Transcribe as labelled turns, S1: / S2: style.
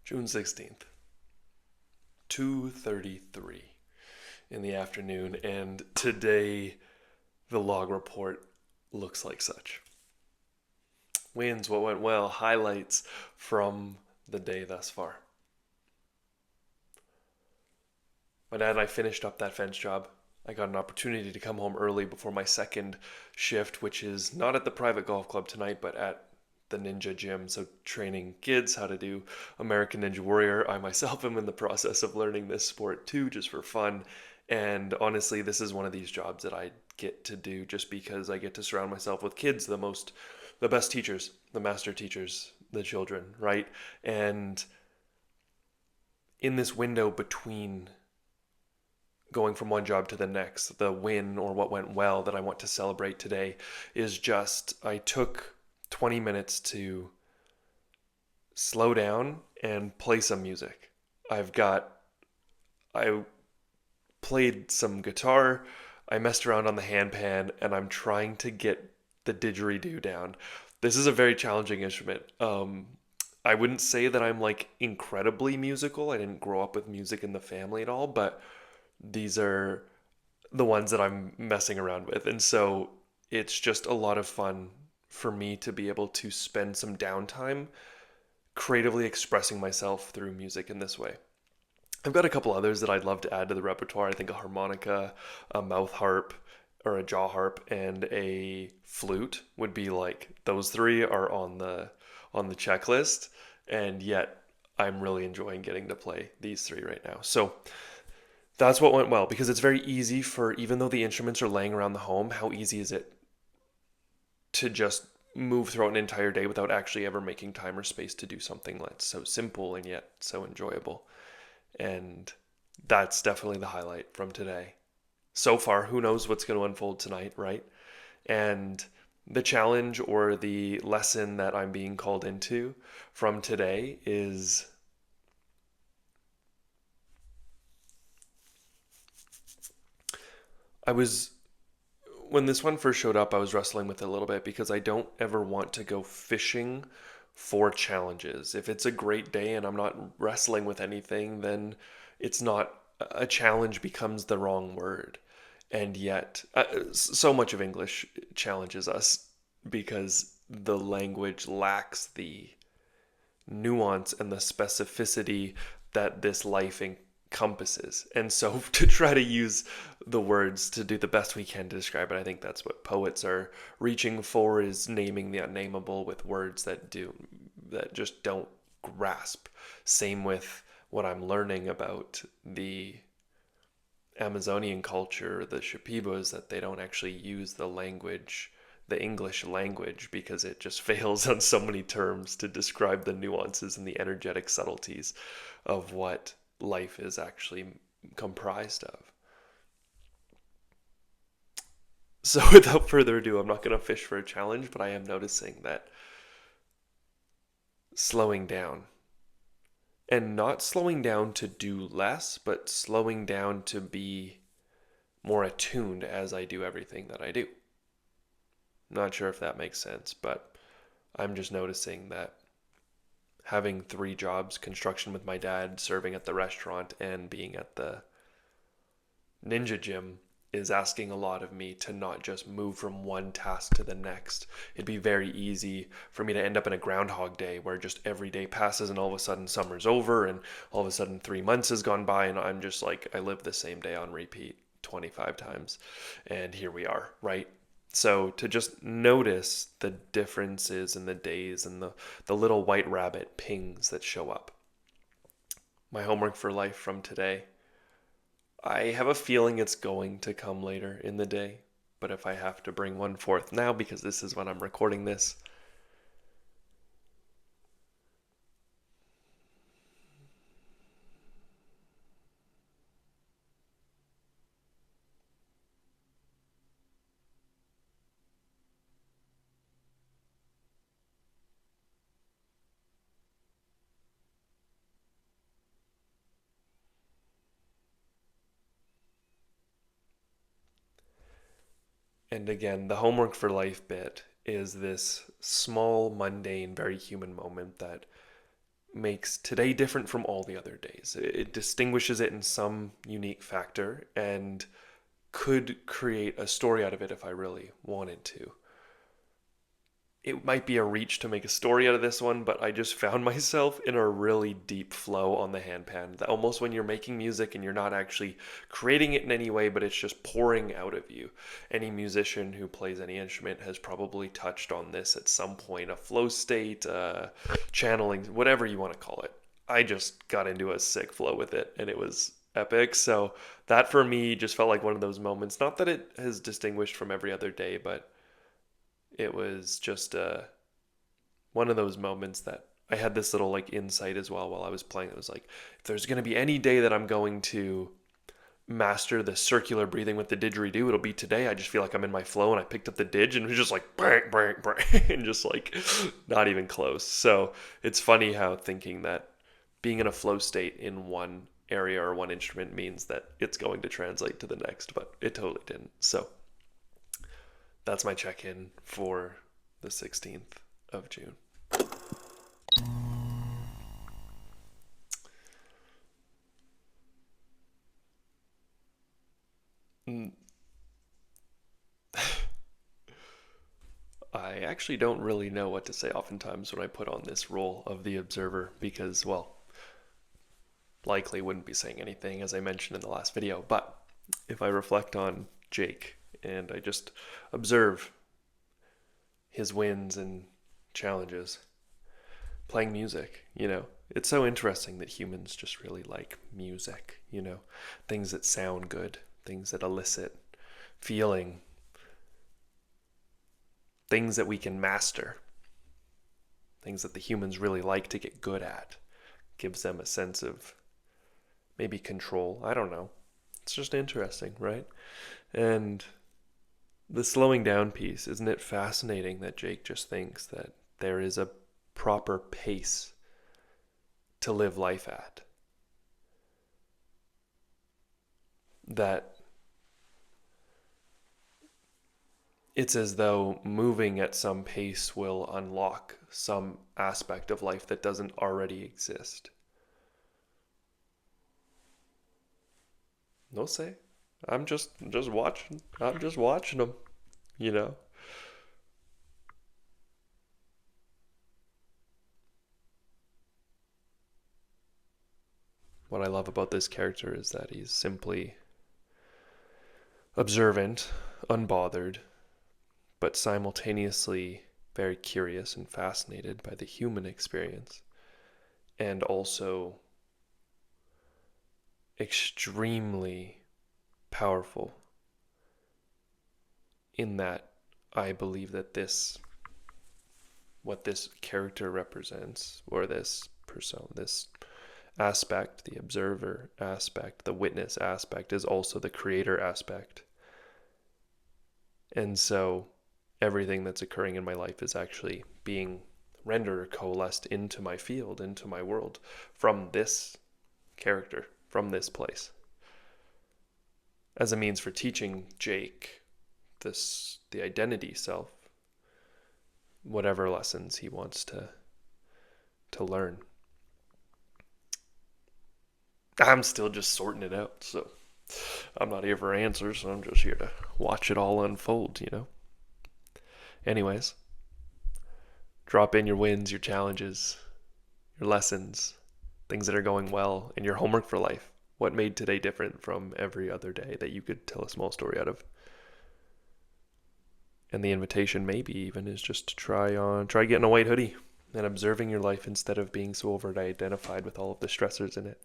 S1: June 16th, 2:33 in the afternoon, and today the log report looks like such. Wins, what went well, highlights from the day thus far. My dad and I finished up that fence job. I got an opportunity to come home early before my second shift, which is not at the private golf club tonight, but at the Ninja Gym. So, training kids how to do American Ninja Warrior. I myself am in the process of learning this sport too, just for fun. And honestly, this is one of these jobs that I get to do just because I get to surround myself with kids, the best teachers, the master teachers, the children, right? And in this window between going from one job to the next, the win or what went well that I want to celebrate today is just I took 20 minutes to slow down and play some music. I've got, I played some guitar, I messed around on the handpan, and I'm trying to get the didgeridoo down. This is a very challenging instrument. I wouldn't say that I'm like incredibly musical. I didn't grow up with music in the family at all, but these are the ones that I'm messing around with. And so it's just a lot of fun for me to be able to spend some downtime creatively expressing myself through music in this way. I've got a couple others that I'd love to add to the repertoire. I think a harmonica, a mouth harp, or a jaw harp, and a flute would be like those three are on the checklist, and yet I'm really enjoying getting to play these three right now. So that's what went well because it's very easy for, even though the instruments are laying around the home, how easy is it to just move throughout an entire day without actually ever making time or space to do something that's so simple and yet so enjoyable? And that's definitely the highlight from today. So far, who knows what's going to unfold tonight, right? And the challenge or the lesson that I'm being called into from today is I was when this one first showed up, I was wrestling with it a little bit because I don't ever want to go fishing for challenges. If it's a great day and I'm not wrestling with anything, then it's not a challenge becomes the wrong word. And yet, so much of English challenges us because the language lacks the nuance and the specificity that this life encompasses. And so to try to use the words to do the best we can to describe it, I think that's what poets are reaching for, is naming the unnameable with words that just don't grasp. Same with what I'm learning about the Amazonian culture, the Shipibas, that they don't actually use the English language, because it just fails on so many terms to describe the nuances and the energetic subtleties of what life is actually comprised of. So, without further ado, I'm not going to fish for a challenge, but I am noticing that slowing down, and not slowing down to do less, but slowing down to be more attuned as I do everything that I do. Not sure if that makes sense, but I'm just noticing that having three jobs, construction with my dad, serving at the restaurant, and being at the Ninja Gym, is asking a lot of me to not just move from one task to the next. It'd be very easy for me to end up in a Groundhog Day where just every day passes and all of a sudden summer's over and all of a sudden 3 months has gone by and I'm just like, I live the same day on repeat 25 times. And here we are, right? So to just notice the differences in the days and the little white rabbit pings that show up. My homework for life from today: I have a feeling it's going to come later in the day, but if I have to bring one forth now, because this is when I'm recording this, and again, the homework for life bit is this small, mundane, very human moment that makes today different from all the other days. It distinguishes it in some unique factor and could create a story out of it if I really wanted to. It might be a reach to make a story out of this one, but I just found myself in a really deep flow on the handpan. Almost when you're making music and you're not actually creating it in any way, but it's just pouring out of you. Any musician who plays any instrument has probably touched on this at some point, a flow state, channeling, whatever you want to call it. I just got into a sick flow with it, and it was epic. So that for me just felt like one of those moments. Not that it has distinguished from every other day, but it was just one of those moments that I had this little like insight as well while I was playing. It was like, if there's going to be any day that I'm going to master the circular breathing with the didgeridoo, it'll be today. I just feel like I'm in my flow, and I picked up the didge and it was just like bang, bang, bang, and just like not even close. So it's funny how thinking that being in a flow state in one area or one instrument means that it's going to translate to the next, but it totally didn't. So that's my check-in for the 16th of June. I actually don't really know what to say oftentimes when I put on this role of the observer because, well, likely wouldn't be saying anything as I mentioned in the last video, but if I reflect on Jake and I just observe his wins and challenges playing music, it's so interesting that humans just really like music, things that sound good, things that elicit feeling, things that we can master, things that the humans really like to get good at. Gives them a sense of maybe control. I don't know. It's just interesting, right? And the slowing down piece, isn't it fascinating that Jake just thinks that there is a proper pace to live life at? That it's as though moving at some pace will unlock some aspect of life that doesn't already exist. No say. I'm just watching. I'm just watching them, you know. What I love about this character is that he's simply observant, unbothered, but simultaneously very curious and fascinated by the human experience, and also extremely powerful in that I believe that what this character represents, or this persona, this aspect, the observer aspect, the witness aspect, is also the creator aspect. And so everything that's occurring in my life is actually being rendered or coalesced into my field, into my world, from this character, from this place, as a means for teaching Jake the identity self, whatever lessons he wants to learn. I'm still just sorting it out, so I'm not here for answers. I'm just here to watch it all unfold, Anyways, drop in your wins, your challenges, your lessons, things that are going well, and your homework for life. What made today different from every other day that you could tell a small story out of? And the invitation maybe even is just to try getting a white hoodie and observing your life instead of being so over identified with all of the stressors in it.